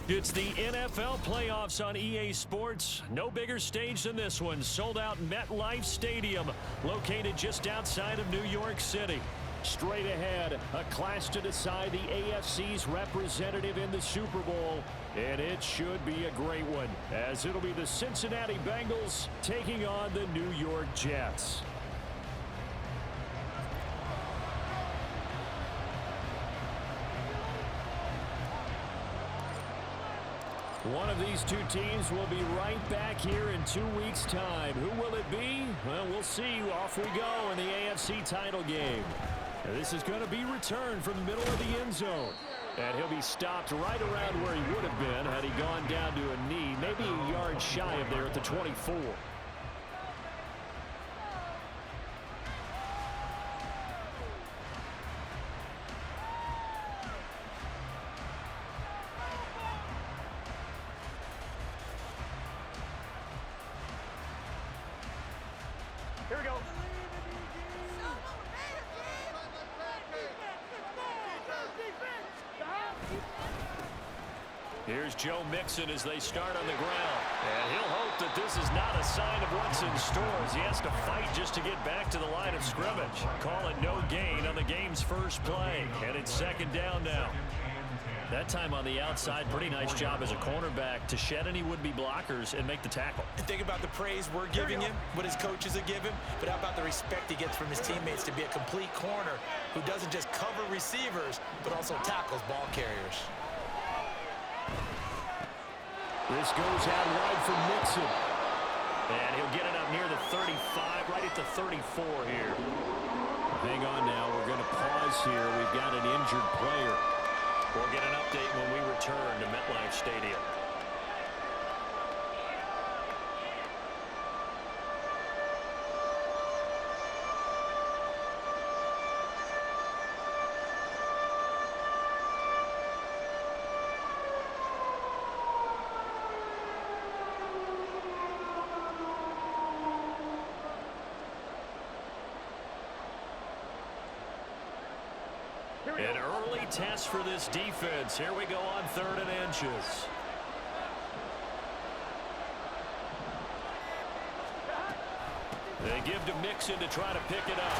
It's the NFL playoffs on EA Sports. No bigger stage than this one. Sold out MetLife Stadium, located just outside of New York City. Straight ahead, a clash to decide the AFC's representative in the Super Bowl. And it should be a great one, as it'll be the Cincinnati Bengals taking on the New York Jets. One of these two teams will be right back here in 2 weeks' time. Who will it be? Well, we'll see. Off we go in the AFC title game. Now, this is going to be returned from the middle of the end zone. And he'll be stopped right around where he would have been had he gone down to a knee, maybe a yard shy of there at the 24. Here we go. Here's Joe Mixon as they start on the ground. And he'll hope that this is not a sign of what's in store as he has to fight just to get back to the line of scrimmage. Call it no gain on the game's first play. And it's second down now. That time on the outside, pretty nice job as a cornerback to shed any would-be blockers and make the tackle. And think about the praise we're giving him, what his coaches are giving, but how about the respect he gets from his teammates to be a complete corner who doesn't just cover receivers, but also tackles ball carriers. This goes out wide for Mixon. And he'll get it up near the 35, right at the 34 here. Hang on now, we're going to pause here. We've got an injured player. We'll get an update when we return to MetLife Stadium. An early test for this defense. Here we go on 3rd and inches. They give to Mixon to try to pick it up.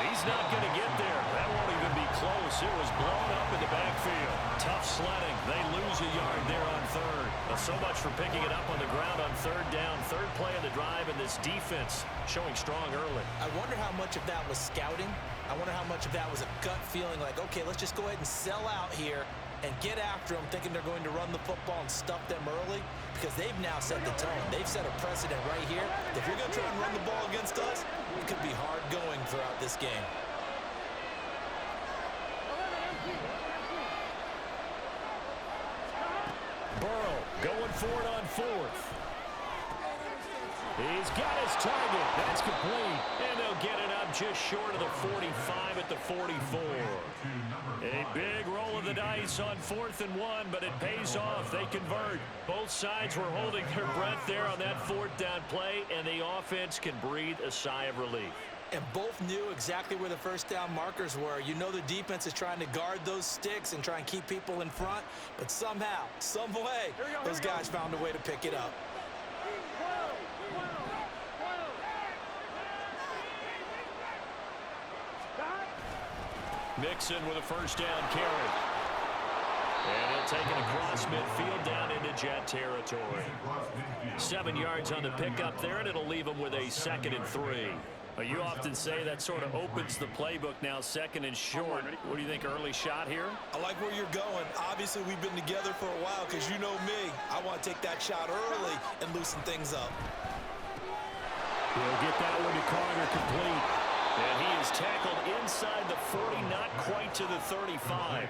He's not going to get there. That won't even be close. It was blown up in the backfield. Tough sledding. They lose a yard there on 3rd. So much for picking it up on the ground on 3rd down. 3rd play of the drive, and this defense showing strong early. I wonder how much of that was scouting. I wonder how much of that was a gut feeling like, okay, let's just go ahead and sell out here and get after them, thinking they're going to run the football and stuff them early, because they've now set the tone. They've set a precedent right here. If you're going to try and run the ball against us, it could be hard going throughout this game. Burrow going for it on 4th. He's got his target. That's complete. And they'll get it up just short of the 45 at the 44. A big roll of the dice on 4th and 1, but it pays off. They convert. Both sides were holding their breath there on that 4th down play, and the offense can breathe a sigh of relief. And both knew exactly where the first down markers were. You know the defense is trying to guard those sticks and try and keep people in front, but somehow, some way, those guys found a way to pick it up. Mixon with a first down carry. And he'll take it across midfield down into Jet territory. 7 yards on the pickup there, and it'll leave him with a 2nd and 3. You often say that sort of opens the playbook now, 2nd and short. What do you think, early shot here? I like where you're going. Obviously, we've been together for a while because you know me. I want to take that shot early and loosen things up. He'll get that one to Carter complete. And he is tackled inside the 40, not quite to the 35.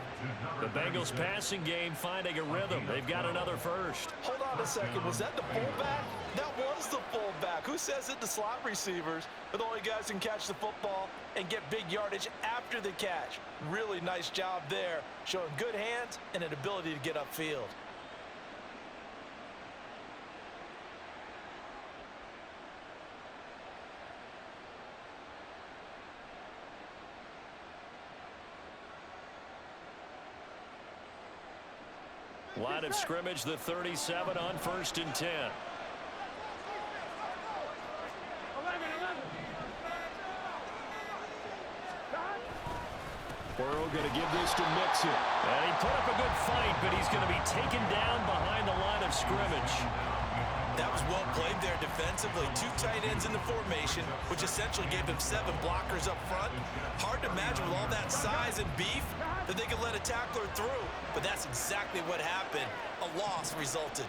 The Bengals passing game finding a rhythm. They've got another first. Hold on a second. Was that the fullback? That was the fullback. Who says it? The slot receivers are the only guys who can catch the football and get big yardage after the catch. Really nice job there, showing good hands and an ability to get upfield. Line of scrimmage, the 37 on 1st and 10. Burrow going to give this to Mixon. And he put up a good fight, but he's going to be taken down behind the line of scrimmage. That was well played there defensively. 2 tight ends in the formation, which essentially gave them 7 blockers up front. Hard to imagine with all that size and beef that they could let a tackler through. But that's exactly what happened. A loss resulted.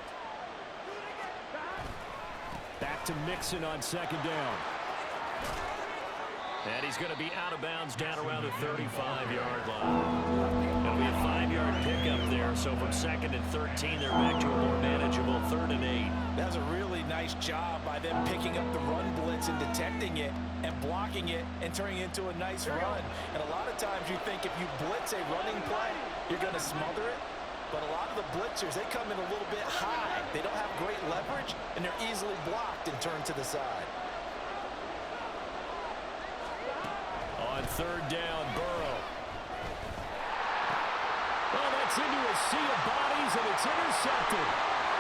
Back to Mixon on 2nd down. And he's going to be out of bounds down around the 35-yard line. It'll be a 5-yard pickup there. So from 2nd and 13, they're back to a more manageable 3rd and 8. That was a really nice job by them picking up the run blitz and detecting it and blocking it and turning it into a nice run. And a lot of times you think if you blitz a running play, you're going to smother it. But a lot of the blitzers, they come in a little bit high. They don't have great leverage, and they're easily blocked and turned to the side. On 3rd down, Burrow. Well, that's into a sea of bodies, and it's intercepted.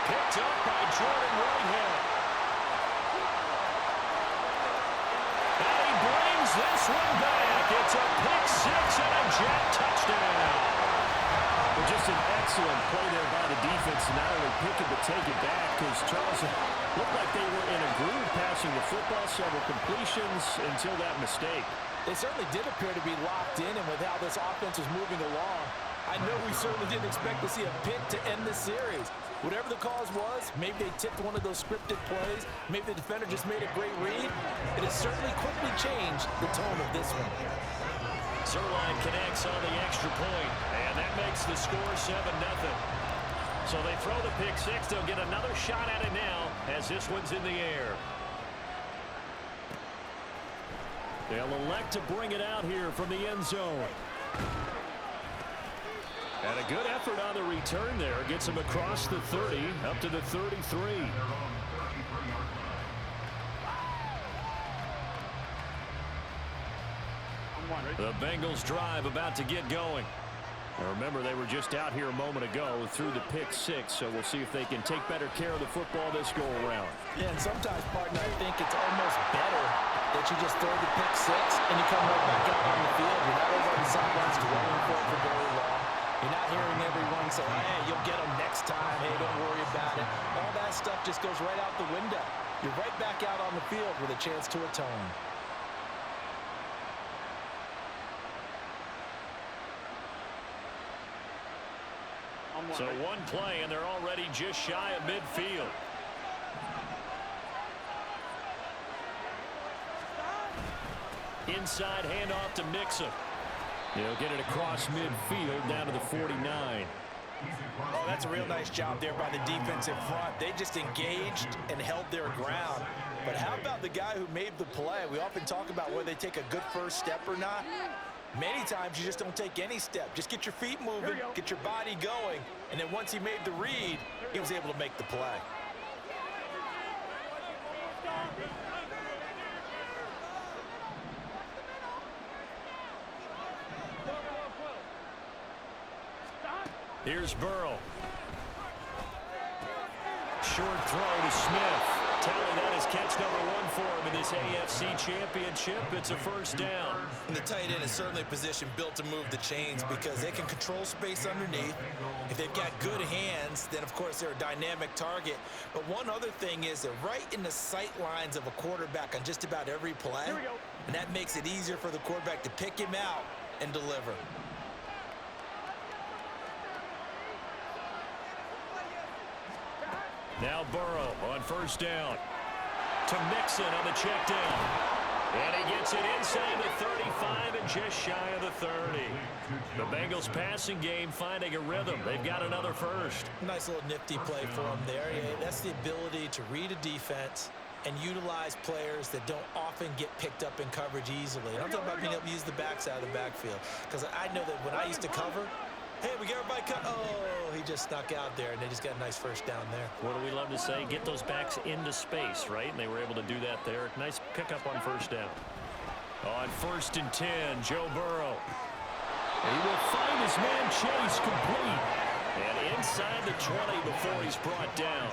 Picked up by Jordan Whitehead. And he brings this one back. It's a pick 6 and a Jet touchdown. Well, just an excellent play there by the defense, not only pick it but take it back, because Charles looked like they were in a groove passing the football, several completions until that mistake. They certainly did appear to be locked in, and with how this offense was moving along, I know we certainly didn't expect to see a pick to end this series. Whatever the cause was, maybe they tipped one of those scripted plays, maybe the defender just made a great read. It has certainly quickly changed the tone of this one. Zerline connects on the extra point, and that makes the score 7-0. So they throw the pick 6. They'll get another shot at it now as this one's in the air. They'll elect to bring it out here from the end zone. And a good effort on the return there. Gets him across the 30, up to the 33. The Bengals drive about to get going. Now remember, they were just out here a moment ago through the pick 6, so we'll see if they can take better care of the football this go-around. Yeah, and sometimes, partner, I think it's almost better that you just throw the pick 6 and you come right back out on the field. You're not over on the sidelines dwelling for it for very long. You're not hearing everyone say, hey, you'll get them next time. Hey, don't worry about it. All that stuff just goes right out the window. You're right back out on the field with a chance to atone. So one play, and they're already just shy of midfield. Inside handoff to Mixon. He'll get it across midfield down to the 49. Oh, that's a real nice job there by the defense in front. They just engaged and held their ground. But how about the guy who made the play? We often talk about whether they take a good first step or not. Many times you just don't take any step. Just get your feet moving, get your body going, and then once he made the read, he was able to make the play. Here's Burrow. Short throw to Smith. Tally that is catch number 1 for him in this AFC Championship. It's a first down. And the tight end is certainly a position built to move the chains because they can control space underneath. If they've got good hands, then of course they're a dynamic target. But one other thing is they're right in the sight lines of a quarterback on just about every play. And that makes it easier for the quarterback to pick him out and deliver. Now Burrow on first down. To Mixon on the check down. And he gets it inside the 35 and just shy of the 30. The Bengals passing game finding a rhythm. They've got another first. Nice little nifty play for him there. Yeah, that's the ability to read a defense and utilize players that don't often get picked up in coverage easily. And I'm talking about being able to use the backside of the backfield. Because I know that when I used to cover, hey, we got everybody cut. Oh, he just snuck out there, and they just got a nice first down there. What do we love to say? Get those backs into space, right? And they were able to do that there. Nice pickup on first down. On 1st and 10, Joe Burrow. He will find his man Chase complete. And inside the 20 before he's brought down.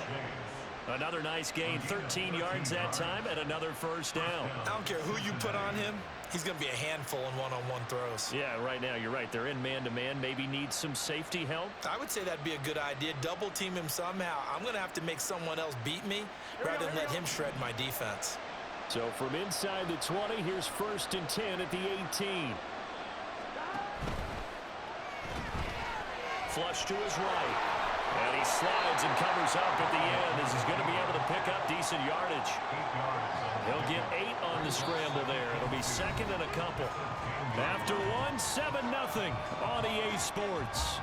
Another nice gain, 13 yards that time, and another first down. I don't care who you put on him. He's going to be a handful in one-on-one throws. Yeah, right now, you're right. They're in man-to-man. Maybe need some safety help. I would say that'd be a good idea. Double team him somehow. I'm going to have to make someone else beat me rather than let him shred my defense. So from inside the 20, here's 1st and 10 at the 18. Flush to his right. And he slides and covers up at the end as he's going to be able to pick up decent yardage. He'll get 8 on the scramble there. It'll be second and a couple. After one, 7-0 on EA Sports.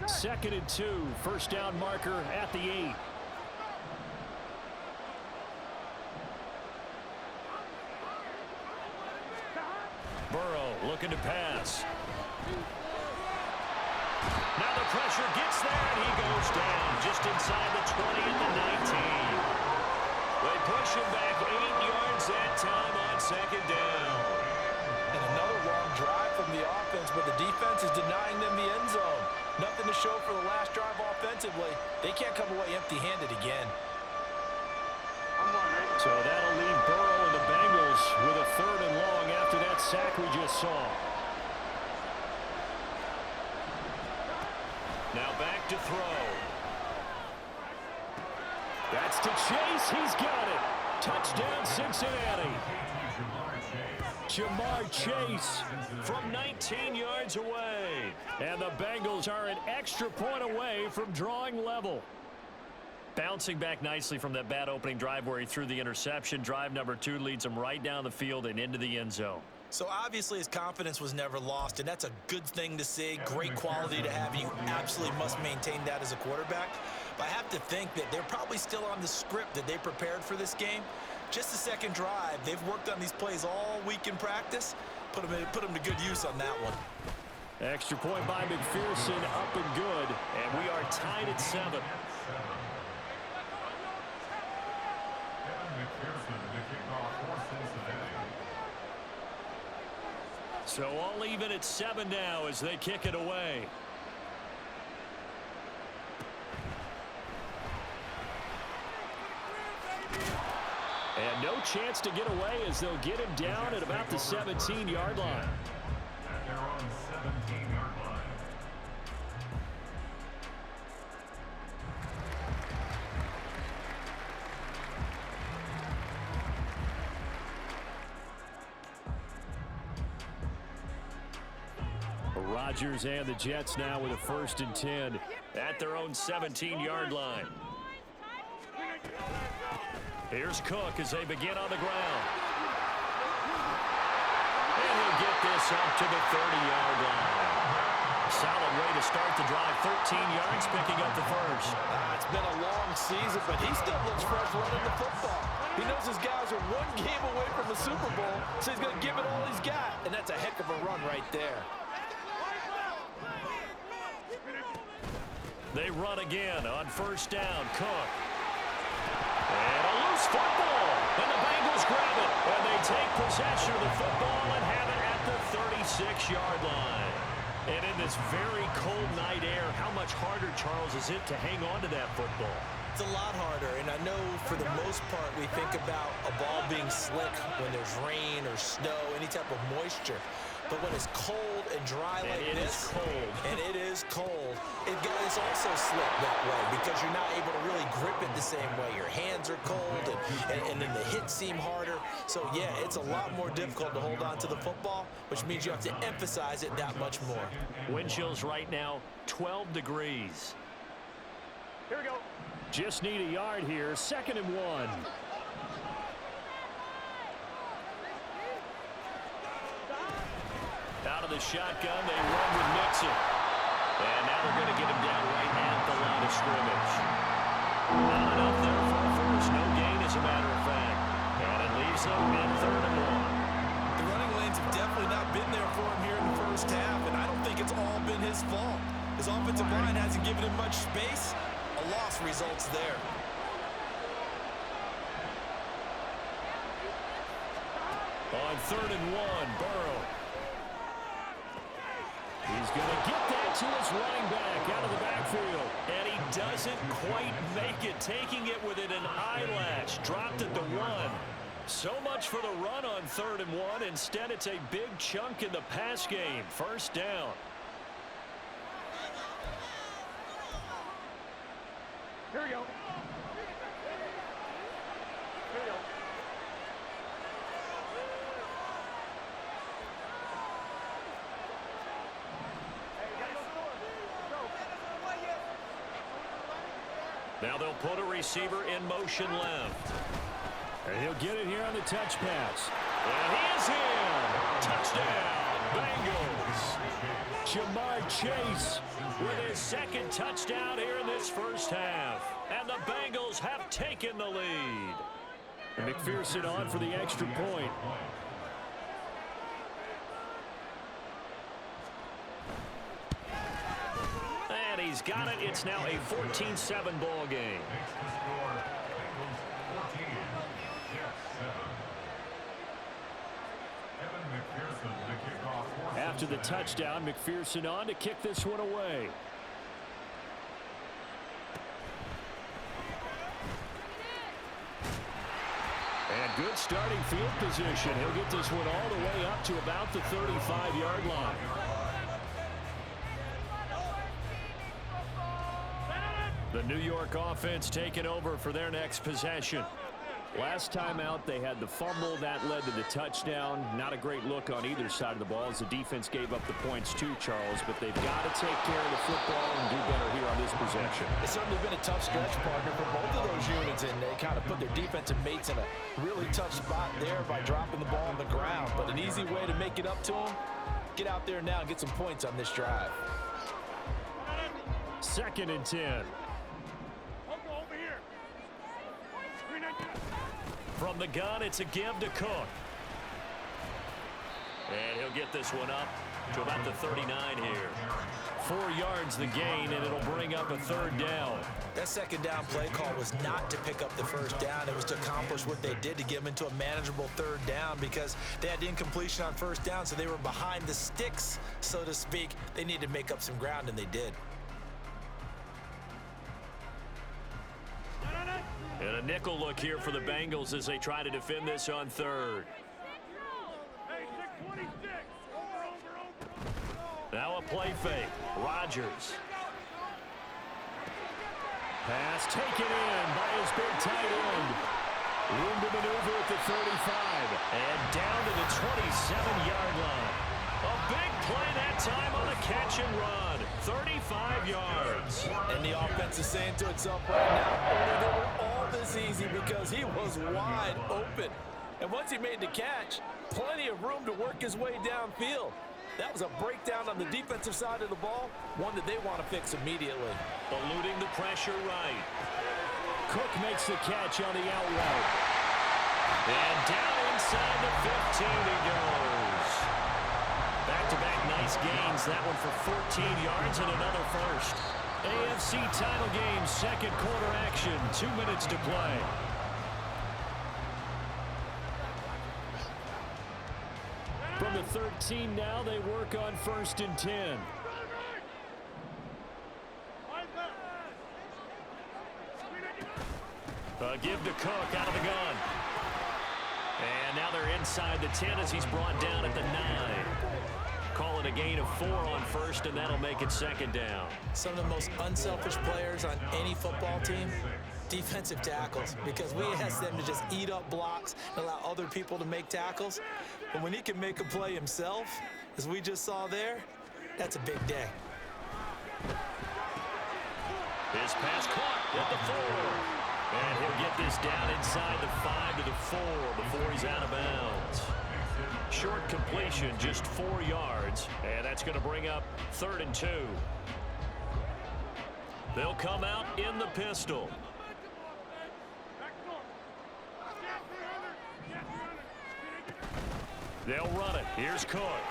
Second and 2, first down marker at the 8. Burrow looking to pass. Now the pressure gets there, and he goes down just inside the 20 and the 19. They push him back 8 yards that time on second down. And another long drive from the offense, but the defense is denying them the end zone. Nothing to show for the last drive offensively. They can't come away empty-handed again. So that'll leave Burrow and the Bengals with a 3rd and long after that sack we just saw. Now back to throw. That's to Chase. He's got it. Touchdown, Cincinnati. Jamar Chase from 19 yards away. And the Bengals are an extra point away from drawing level. Bouncing back nicely from that bad opening drive where he threw the interception. Drive number 2 leads him right down the field and into the end zone. So obviously his confidence was never lost, and that's a good thing to see. Great quality to have. You absolutely must maintain that as a quarterback. But I have to think that they're probably still on the script that they prepared for this game. Just the second drive. They've worked on these plays all week in practice. Put them to good use on that one. Extra point by McPherson, up and good. And we are tied at 7. So all even at 7 now as they kick it away. And no chance to get away as they'll get him down at about the 17-yard line. They're on the 17-yard line. Rodgers and the Jets now with a 1st and 10 at their own 17-yard line. Here's Cook as they begin on the ground. And he'll get this up to the 30-yard line. Solid way to start the drive. 13 yards, picking up the first. It's been a long season, but he still looks fresh running the football. He knows his guys are one game away from the Super Bowl, so he's going to give it all he's got. And that's a heck of a run right there. They run again on 1st down. Cook. And a loose football. And the Bengals grab it. And they take possession of the football and have it at the 36-yard line. And in this very cold night air, how much harder, Charles, is it to hang on to that football? It's a lot harder, and I know for the most part we think about a ball being slick when there's rain or snow, any type of moisture. But when it's cold and dry like this, and it is cold, it's also slick that way because you're not able to really grip it the same way. Your hands are cold, and then the hits seem harder. So, yeah, it's a lot more difficult to hold on to the football, which means you have to emphasize it that much more. Wind chills right now, 12 degrees. Here we go. Just need a yard here, 2nd and 1. Out of the shotgun, they run with Nixon. And now they're going to get him down right at the line of scrimmage. Not enough there for a first. No gain, as a matter of fact. And it leaves them at 3rd and 1. The running lanes have definitely not been there for him here in the first half, and I don't think it's all been his fault. His offensive line hasn't given him much space. A loss results there. On 3rd and 1, Burrow. He's going to get that to his running back out of the backfield. And he doesn't quite make it, taking it within an eyelash. Dropped at the 1. So much for the run on 3rd and 1. Instead, it's a big chunk in the pass game. 1st down. Here we go. Here we go. Now they'll put a receiver in motion left. And he'll get it here on the touch pass. And he is in. Touchdown, Bengals. Jamar Chase with his 2nd touchdown here in this first half. And the Bengals have taken the lead. And McPherson on for the extra point. And he's got it. It's now a 14-7 ball game. After the touchdown, McPherson on to kick this one away. And good starting field position. He'll get this one all the way up to about the 35-yard line. The New York offense taking over for their next possession. Last time out, they had the fumble. That led to the touchdown. Not a great look on either side of the ball as the defense gave up the points too, Charles. But they've got to take care of the football and do better here on this possession. It's certainly been a tough stretch, partner, for both of those units, and they kind of put their defensive mates in a really tough spot there by dropping the ball on the ground. But an easy way to make it up to them, get out there now and get some points on this drive. 2nd and 10. From the gun, it's a give to Cook. And he'll get this one up to about the 39 here. 4 yards the gain, and it'll bring up a 3rd down. That 2nd down play call was not to pick up the 1st down. It was to accomplish what they did, to get them into a manageable 3rd down, because they had incompletion on 1st down, so they were behind the sticks, so to speak. They needed to make up some ground, and they did. And a nickel look here for the Bengals as they try to defend this on 3rd. Now a play fake. Rodgers. Pass taken in by his big tight end. Room to maneuver at the 35. And down to the 27-yard line. A big play that time on a catch and run. 35 yards. And the offense is saying to itself right now, only they were all this easy because he was wide open. And once he made the catch, plenty of room to work his way downfield. That was a breakdown on the defensive side of the ball, one that they want to fix immediately. Eluding the pressure right. Cook makes the catch on the out route. And down inside the 15 he goes. Back-to-back nice gains. That one for 14 yards and another first. AFC title game, second quarter action. 2 minutes to play. From the 13 now, they work on 1st and 10. Give to Cook out of the gun. And now they're inside the 10 as he's brought down at the 9. Call it a gain of 4 on 1st, and that'll make it 2nd down. Some of the most unselfish players on any football team, defensive tackles, because we ask them to just eat up blocks and allow other people to make tackles. But when he can make a play himself, as we just saw there, that's a big day. His pass caught at the 4. And he'll get this down inside the 5 to the 4 before he's out of bounds. Short completion, just 4 yards. And that's going to bring up 3rd and 2. They'll come out in the pistol. They'll run it. Here's Cook.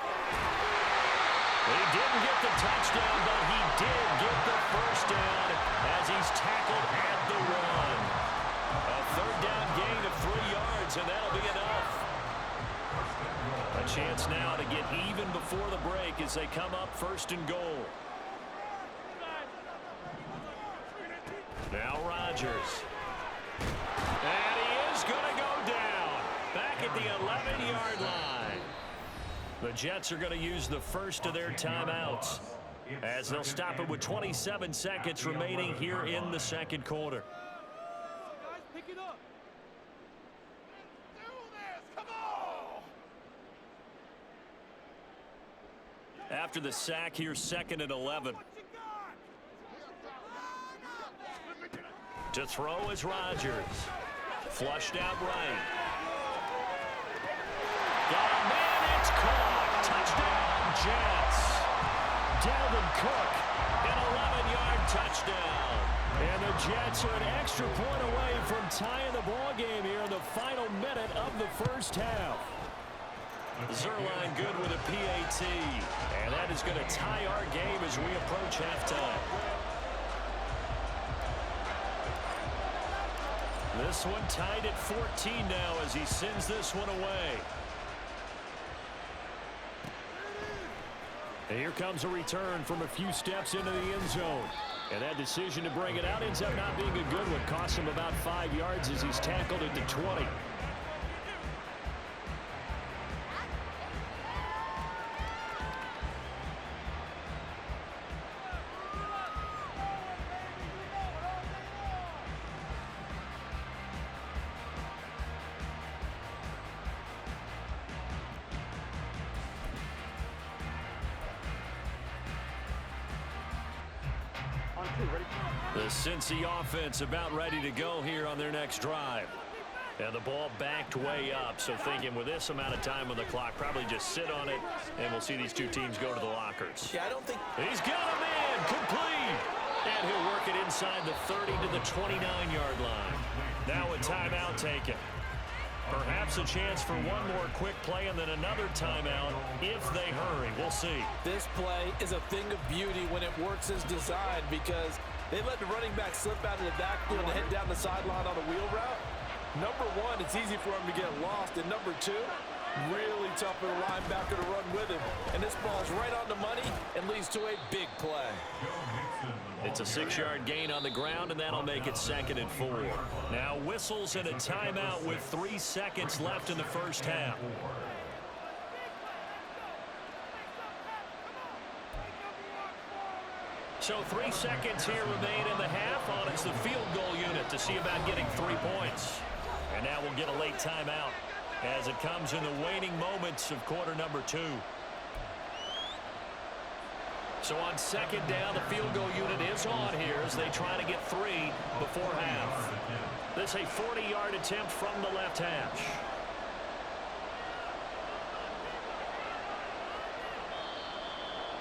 He didn't get the touchdown, but he did get the first down as he's tackled at the run. A 3rd down gain of 3 yards, and that'll be enough. A chance now to get even before the break as they come up 1st and goal. Now Rodgers. And he is going to go down. Back at the 11-yard line. The Jets are going to use the first of their timeouts as they'll stop it with 27 seconds remaining here in the second quarter. After the sack, here's 2nd and 11. To throw is Rodgers. Flushed out right. Got a man, it's caught. Touchdown, Jets. Dalvin Cook, an 11-yard touchdown. And the Jets are an extra point away from tying the ball game here in the final minute of the first half. Zerline good with a PAT. And that is going to tie our game as we approach halftime. This one tied at 14 now as he sends this one away. And here comes a return from a few steps into the end zone. And that decision to bring it out ends up not being a good one. Costs him about 5 yards as he's tackled at the 20. The Cincy offense about ready to go here on their next drive. And the ball backed way up, so thinking with this amount of time on the clock, probably just sit on it, and we'll see these two teams go to the lockers. Yeah, I don't think... He's got a man, complete! And he'll work it inside the 30 to the 29-yard line. Now a timeout taken. Perhaps a chance for one more quick play and then another timeout if they hurry. We'll see. This play is a thing of beauty when it works as designed because they let the running back slip out of the backfield and head down the sideline on a wheel route. Number one, it's easy for him to get lost. And number two, really tough for the linebacker to run with him. And this ball's right on the money and leads to a big play. It's a 6-yard gain on the ground, and that'll make it 2nd and 4. Now whistles and a timeout with 3 seconds left in the first half. So 3 seconds here remain in the half on it's the field goal unit to see about getting 3 points. And now we'll get a late timeout as it comes in the waning moments of quarter number 2. So on second down, the field goal unit is on here as they try to get 3 before half. This is a 40-yard attempt from the left hash.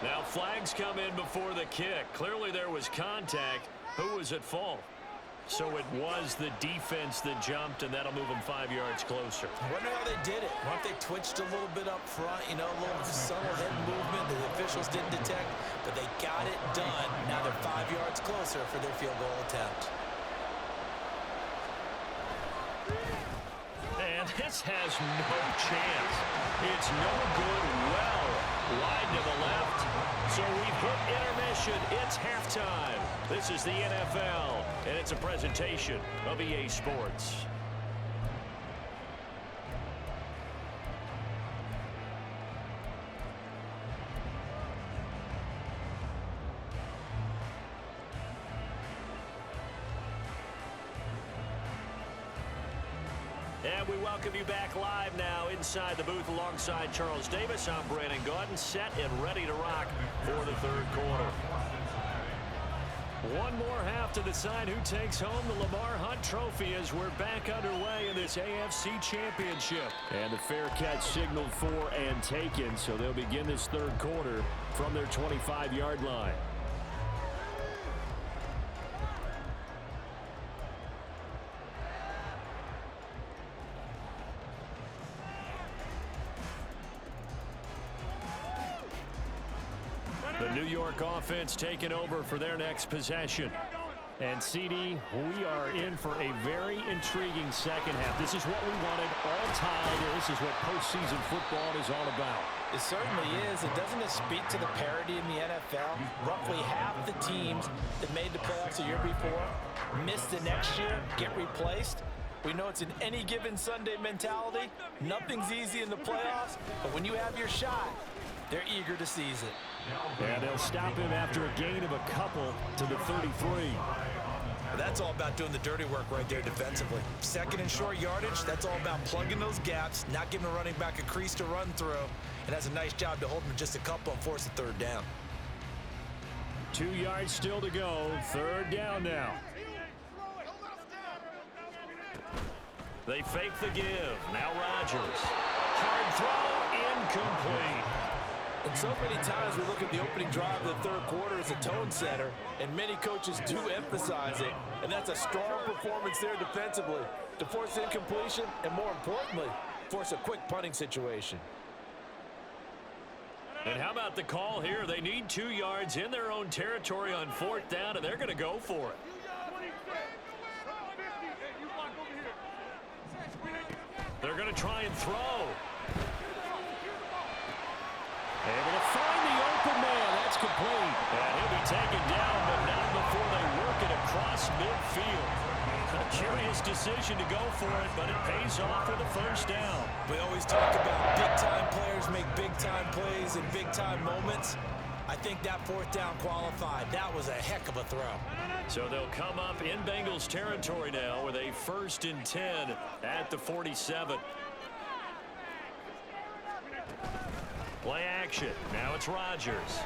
Now flags come in before the kick. Clearly there was contact. Who was at fault? So it was the defense that jumped, and that'll move them 5 yards closer. I wonder how they did it. I wonder if they twitched a little bit up front, a little subtle head movement that the officials didn't detect, but they got it done. Now they're 5 yards closer for their field goal attempt. And this has no chance. It's no good. Well, wide to the left. So we've hit intermission. It's halftime. This is the NFL, and it's a presentation of EA Sports. And we welcome you back live now inside the booth alongside Charles Davis. I'm Brandon Gaudin, set and ready to rock for the third quarter. One more half to decide who takes home the Lamar Hunt Trophy as we're back underway in this AFC Championship. And the fair catch signaled for and taken, so they'll begin this third quarter from their 25-yard line. The New York offense taking over for their next possession. And CD, we are in for a very intriguing second half. This is what we wanted all tied. This is what postseason football is all about. It certainly is. And doesn't it speak to the parity in the NFL? Roughly half the teams that made the playoffs the year before miss the next year, get replaced. We know it's an any given Sunday mentality. Nothing's easy in the playoffs, but when you have your shot, they're eager to seize it. And they'll stop him after a gain of a couple to the 33. That's all about doing the dirty work right there defensively. Second and short yardage, that's all about plugging those gaps, not giving a running back a crease to run through, and has a nice job to hold him just a couple and force a third down. 2 yards still to go. Third down now. They fake the give. Now Rodgers. Hard throw, incomplete. And so many times we look at the opening drive of the third quarter as a tone setter, and many coaches do emphasize it, and that's a strong performance there defensively to force incompletion and, more importantly, force a quick punting situation. And how about the call here? They need 2 yards in their own territory on fourth down, and they're going to go for it. They're going to try and throw. Able to find the open man. That's complete. And he'll be taken down, but not before they work it across midfield. A curious decision to go for it, but it pays off with a first down. We always talk about big-time players make big-time plays in big-time moments. I think that fourth down qualified. That was a heck of a throw. So they'll come up in Bengals territory now with a 1st and 10 at the 47. Play action. Now it's Rodgers.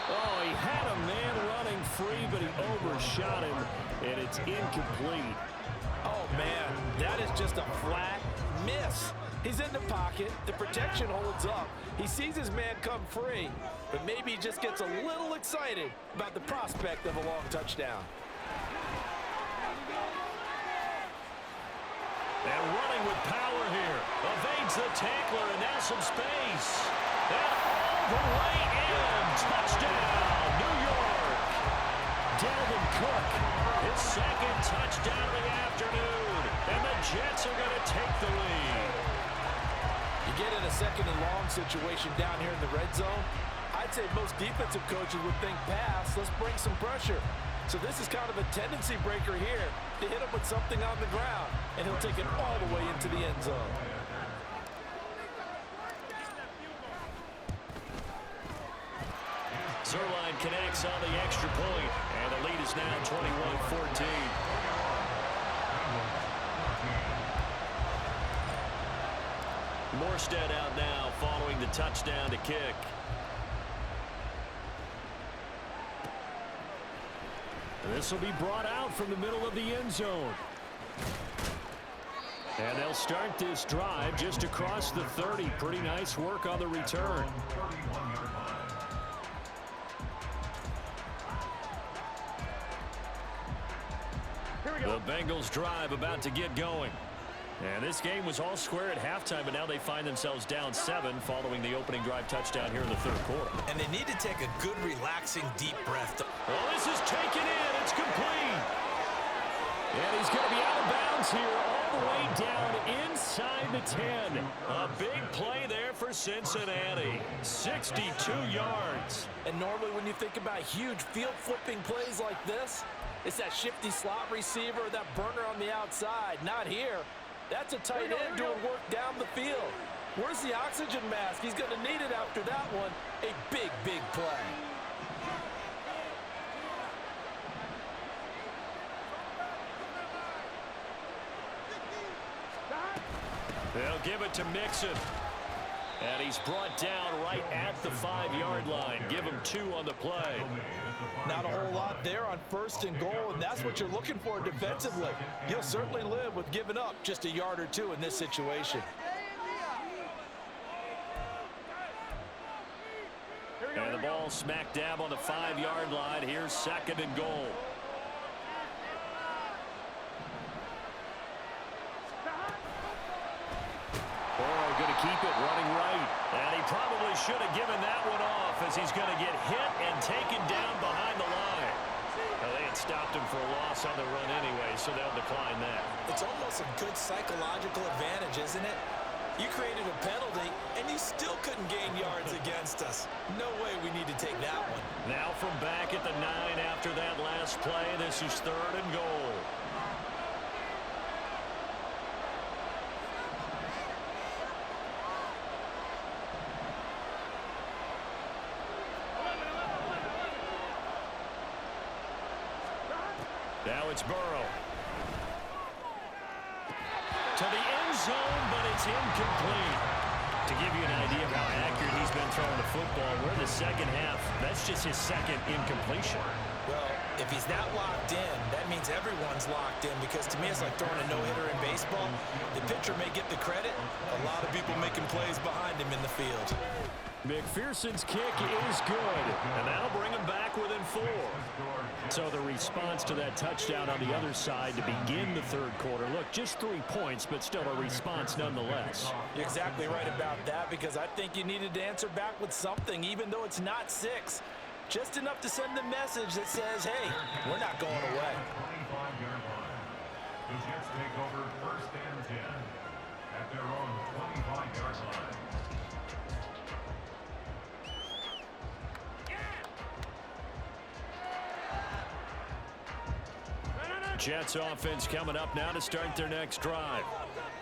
Oh, he had a man running free, but he overshot him, and it's incomplete. Oh, man, that is just a flat miss. He's in the pocket. The protection holds up. He sees his man come free, but maybe he just gets a little excited about the prospect of a long touchdown. And running with power here. Evades the tackler, and now some space. And all the way in. Touchdown, New York. Dalvin Cook, his second touchdown of the afternoon. And the Jets are going to take the lead. You get in a second and long situation down here in the red zone. I'd say most defensive coaches would think pass. Let's bring some pressure. So this is kind of a tendency breaker here to hit him with something on the ground, and he'll take it all the way into the end zone. Zerline connects on the extra point, and the lead is now 21-14. Morstead out now following the touchdown to kick. This will be brought out from the middle of the end zone. And they'll start this drive just across the 30. Pretty nice work on the return. The Bengals drive about to get going. And this game was all square at halftime, but now they find themselves down 7 following the opening drive touchdown here in the third quarter. And they need to take a good, relaxing, deep breath. Well, this is taken in. It's complete. And he's going to be out of bounds here all the way down inside the 10. A big play there for Cincinnati. 62 yards. And normally when you think about huge field-flipping plays like this, it's that shifty slot receiver, that burner on the outside. Not here. That's a tight end doing work down the field. Where's the oxygen mask? He's going to need it after that one. A big, big play. They'll give it to Mixon. And he's brought down right at the 5-yard line. Give him 2 on the play. Not a whole lot there on 1st and goal, and that's what you're looking for defensively. You'll certainly live with giving up just a yard or 2 in this situation. And the ball smack dab on the 5-yard line. Here's 2nd and goal. Going to keep it running right. And he probably should have given that one off as he's going to get hit and taken down behind the line. Well, they had stopped him for a loss on the run anyway, so they'll decline that. It's almost a good psychological advantage, isn't it? You created a penalty, and you still couldn't gain yards against us. No way we need to take that one. Now from back at the 9 after that last play, this is 3rd and goal. Now it's Burrow. To the end zone, but it's incomplete. To give you an idea of how accurate he's been throwing the football, we're in the second half. That's just his 2nd incompletion. Well, if he's not locked in, that means everyone's locked in, because to me it's like throwing a no-hitter in baseball. The pitcher may get the credit. A lot of people making plays behind him in the field. McPherson's kick is good, and that'll bring him back within 4. So the response to that touchdown on the other side to begin the third quarter. Look, just 3 points, but still a response nonetheless. You're exactly right about that, because I think you needed to answer back with something, even though it's not 6. Just enough to send the message that says, hey, we're not going away. 25-yard line. The Jets take over 1st and 10 at their own 25-yard line. Jets offense coming up now to start their next drive.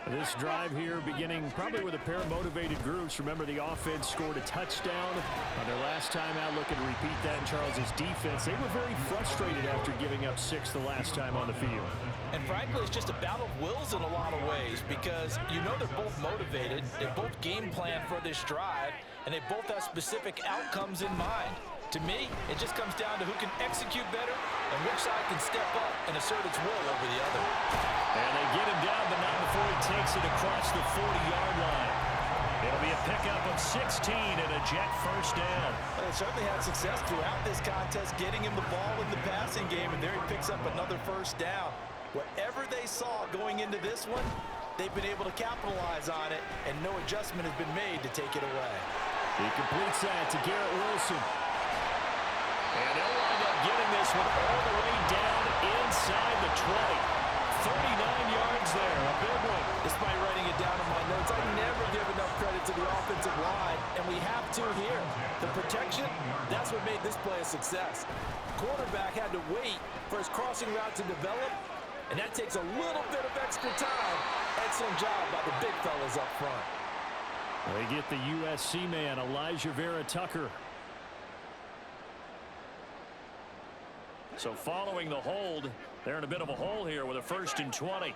This drive here beginning probably with a pair of motivated groups. Remember, the offense scored a touchdown on their last time out. Looking to repeat that in Charles's defense. They were very frustrated after giving up 6 the last time on the field. And frankly, it's just a battle of wills in a lot of ways, because you know they're both motivated. They both game plan for this drive, and they both have specific outcomes in mind. To me, it just comes down to who can execute better and which side can step up and assert its will over the other. And they get him down, but not before he takes it across the 40-yard line. It'll be a pickup of 16 and a Jet 1st down. Well, they certainly had success throughout this contest, getting him the ball in the passing game, and there he picks up another 1st down. Whatever they saw going into this one, they've been able to capitalize on it, and no adjustment has been made to take it away. He completes that to Garrett Wilson. And they'll wind up getting this one all the way down inside the 20. 39 yards there, a big one. Despite writing it down in my notes, I never give enough credit to the offensive line, and we have to here. The protection, that's what made this play a success. Quarterback had to wait for his crossing route to develop, and that takes a little bit of extra time. Excellent job by the big fellas up front. They get the USC man, Elijah Vera-Tucker. So following the hold, they're in a bit of a hole here with a 1st and 20.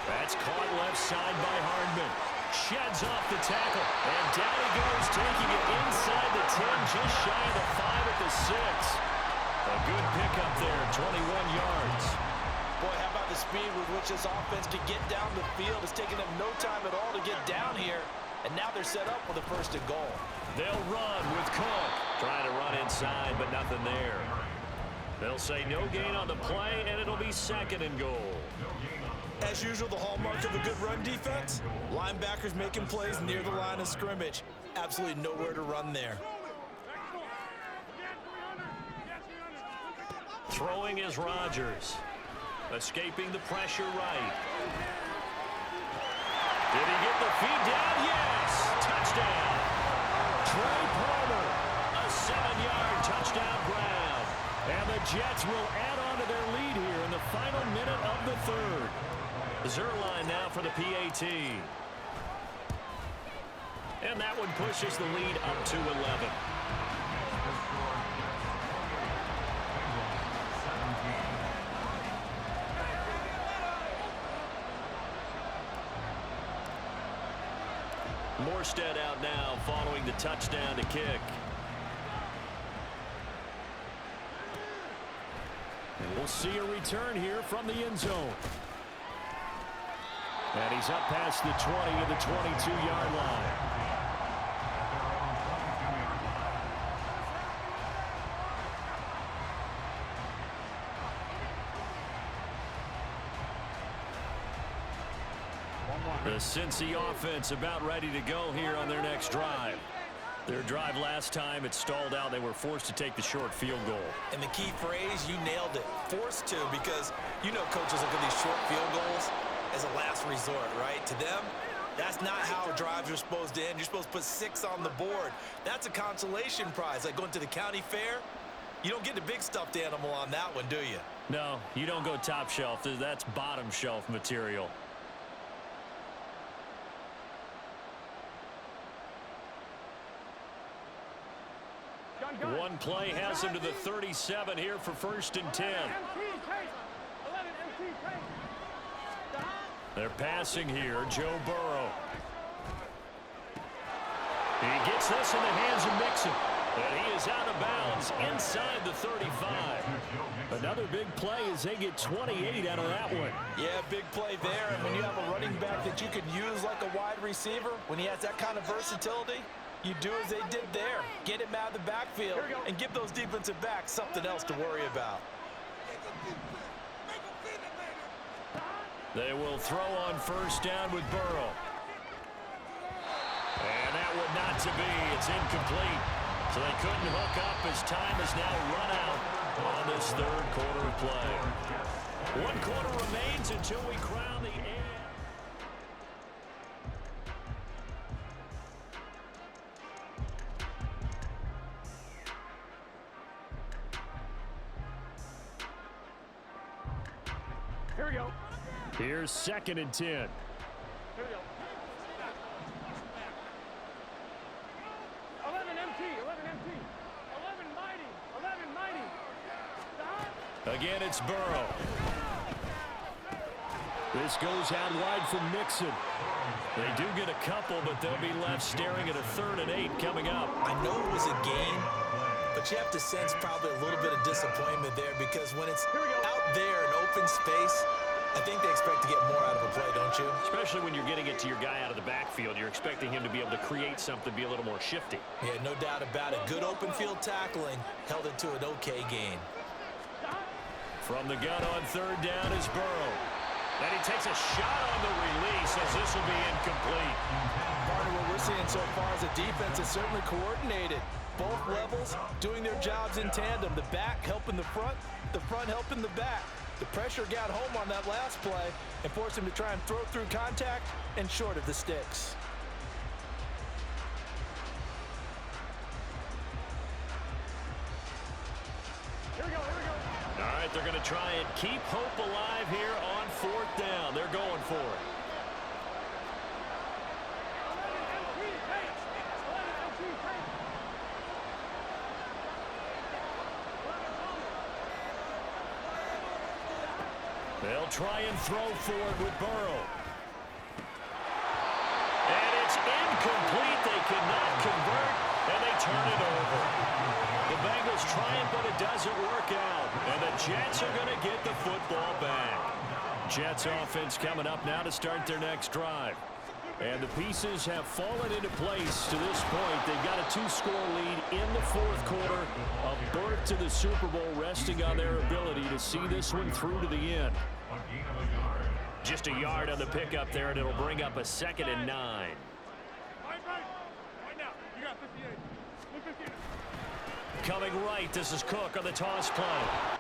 That's caught left side by Hardman. Sheds off the tackle. And down he goes, taking it inside the 10, just shy of the 5 at the 6. A good pickup there, 21 yards. Boy, how about the speed with which this offense can get down the field? It's taking them no time at all to get down here. And now they're set up with a 1st and goal. They'll run with Cook. Trying to run inside, but nothing there. They'll say no gain on the play, and it'll be 2nd and goal. As usual, the hallmark of a good run defense, linebackers making plays near the line of scrimmage. Absolutely nowhere to run there. Throwing is Rodgers. Escaping the pressure right. Did he get the feet down? Yes! Touchdown! Trey Palmer, a 7-yard touchdown grab. And the Jets will add on to their lead here in the final minute of the 3rd. Zerline now for the PAT. And that one pushes the lead up to 11. Morstead out now following the touchdown to kick. And we'll see a return here from the end zone. And he's up past the 20 to the 22-yard line. The Cincy offense about ready to go here on their next drive. Their drive last time, it stalled out. They were forced to take the short field goal. And the key phrase, you nailed it. Forced to, because you know coaches look at these short field goals as a last resort, right? To them, that's not how drives are supposed to end. You're supposed to put 6 on the board. That's a consolation prize, like going to the county fair. You don't get the big stuffed animal on that one, do you? No, you don't go top shelf. That's bottom shelf material. One play has him to the 37 here for 1st and 10. They're passing here, Joe Burrow. He gets this in the hands of Mixon. And he is out of bounds inside the 35. Another big play as they get 28 out of that one. Yeah, big play there. And when you have a running back that you could use like a wide receiver, when he has that kind of versatility, you do as they did there. Get him out of the backfield and give those defensive backs something else to worry about. They will throw on 1st down with Burrow. And that would not to be. It's incomplete. So they couldn't hook up as time has now run out on this 3rd quarter of play. 1 quarter remains until we crown the end. Here we go. Here's 2nd and 10. Here we go. 11 MT, 11 MT. 11 mighty, 11 mighty. Again, it's Burrow. This goes out wide from Mixon. They do get a couple, but they'll be left staring at a 3rd and 8 coming up. I know it was a gain, but you have to sense probably a little bit of disappointment there, because when it's out there in open space, I think they expect to get more out of a play, don't you? Especially when you're getting it to your guy out of the backfield. You're expecting him to be able to create something, be a little more shifty. Yeah, no doubt about it. Good open field tackling held it to an okay gain. From the gun on 3rd down is Burrow. And he takes a shot on the release as this will be incomplete. Part of what we're seeing so far is a defense is certainly coordinated. Both levels doing their jobs in tandem. The back helping the front helping the back. The pressure got home on that last play and forced him to try and throw through contact and short of the sticks. Here we go, here we go. All right, they're going to try and keep hope alive here on 4th down. They're going for it. 11 MT, take. 11 MT, take. They'll try and throw for it with Burrow. And cannot convert, and they turn it over. The Bengals trying, but it doesn't work out. And the Jets are going to get the football back. Jets offense coming up now to start their next drive. And the pieces have fallen into place to this point. They've got a 2-score lead in the fourth quarter. A berth to the Super Bowl resting on their ability to see this one through to the end. Just a yard on the pickup there, and it'll bring up a 2nd and 9. Right now. You got 58. 58. Coming right, this is Cook on the toss play.